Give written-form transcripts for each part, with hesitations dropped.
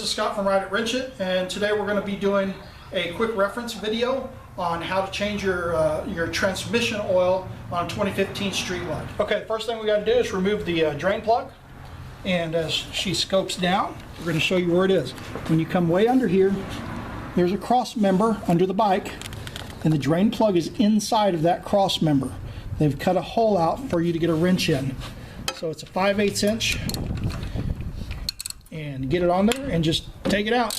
is Scott from Ride It Wrench It, and today we're going to be doing a quick reference video on how to change your transmission oil on a 2015 Street Glide. Okay, the first thing we got to do is remove the drain plug, and as she scopes down, we're going to show you where it is. When you come way under here, there's a cross member under the bike, and the drain plug is inside of that cross member. They've cut a hole out for you to get a wrench in. So it's a 5/8 inch. And get it on there and just take it out.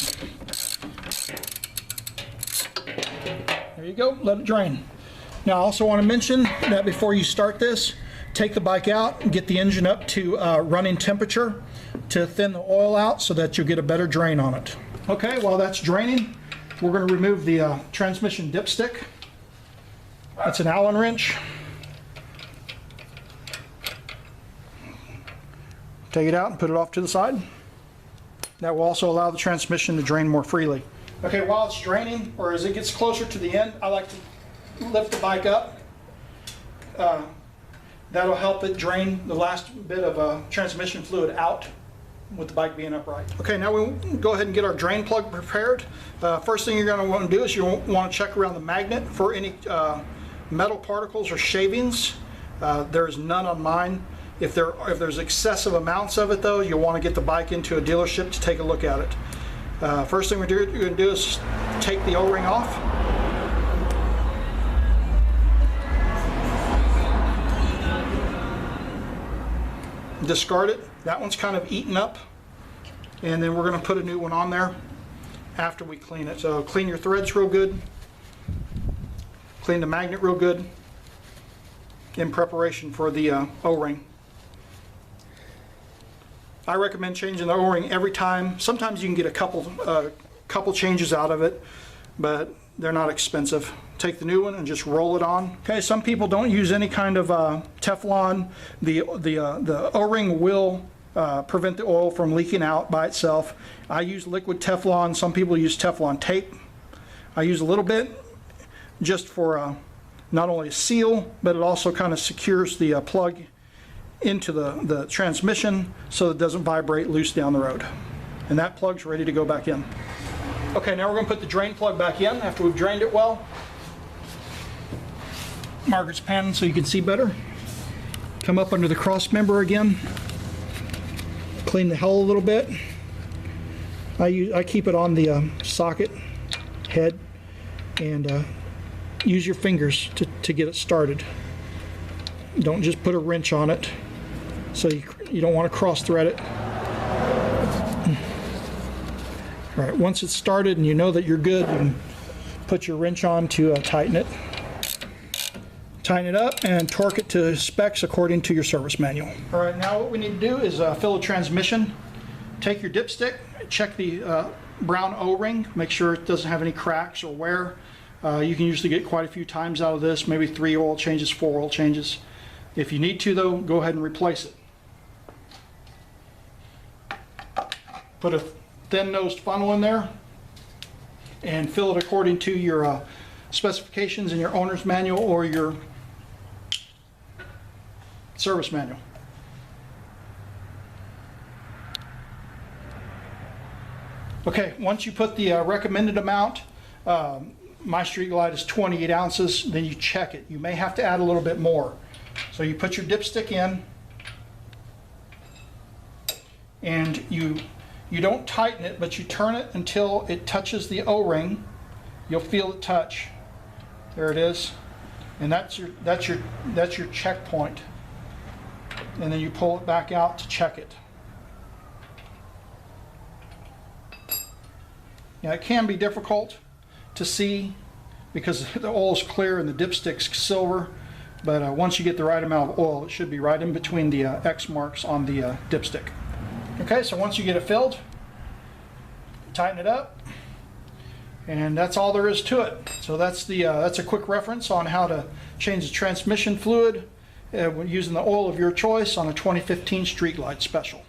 There you go, let it drain. Now I also want to mention that before you start this, take the bike out and get the engine up to running temperature to thin the oil out so that you'll get a better drain on it. Okay, while that's draining, we're going to remove the transmission dipstick. That's an Allen wrench. Take it out and put it off to the side. That will also allow the transmission to drain more freely. Okay, while it's draining, or as it gets closer to the end, I like to lift the bike up. That'll help it drain the last bit of transmission fluid out with the bike being upright. Okay, now we'll go ahead and get our drain plug prepared. First thing you're going to want to do is you want to check around the magnet for any metal particles or shavings. There's none on mine. If there's excessive amounts of it though, you'll want to get the bike into a dealership to take a look at it. First thing you're going to do is take the O-ring off. Discard it. That one's kind of eaten up. And then we're going to put a new one on there after we clean it. So clean your threads real good. Clean the magnet real good in preparation for the O-ring. I recommend changing the O-ring every time. Sometimes you can get a couple changes out of it, but they're not expensive. Take the new one and just roll it on. Okay, some people don't use any kind of Teflon. The O-ring will prevent the oil from leaking out by itself. I use liquid Teflon. Some people use Teflon tape. I use a little bit just for not only a seal, but it also kind of secures the plug into the transmission so it doesn't vibrate loose down the road. And that plug's ready to go back in. Okay, now we're going to put the drain plug back in after we've drained it well. Margaret's panning so you can see better. Come up under the cross member again. Clean the hull a little bit. I keep it on the socket head and use your fingers to get it started. Don't just put a wrench on it, so you don't want to cross thread it. All right, once it's started and you know that you're good, you can put your wrench on to tighten it. Tighten it up and torque it to specs according to your service manual. All right, now what we need to do is fill the transmission. Take your dipstick, check the brown O-ring, make sure it doesn't have any cracks or wear. You can usually get quite a few times out of this, maybe 3 oil changes, 4 oil changes. If you need to though, go ahead and replace it. Put a thin-nosed funnel in there and fill it according to your specifications in your owner's manual or your service manual. Okay, once you put the recommended amount, my Street Glide is 28 ounces, then you check it. You may have to add a little bit more. So you put your dipstick in, and you don't tighten it, but you turn it until it touches the O-ring. You'll feel it touch. There it is, and that's your check point. And then you pull it back out to check it. Now it can be difficult to see because the oil is clear and the dipstick's silver, but once you get the right amount of oil, it should be right in between the X marks on the dipstick. Okay, so once you get it filled, tighten it up, and that's all there is to it. So that's a quick reference on how to change the transmission fluid using the oil of your choice on a 2015 Street Glide Special.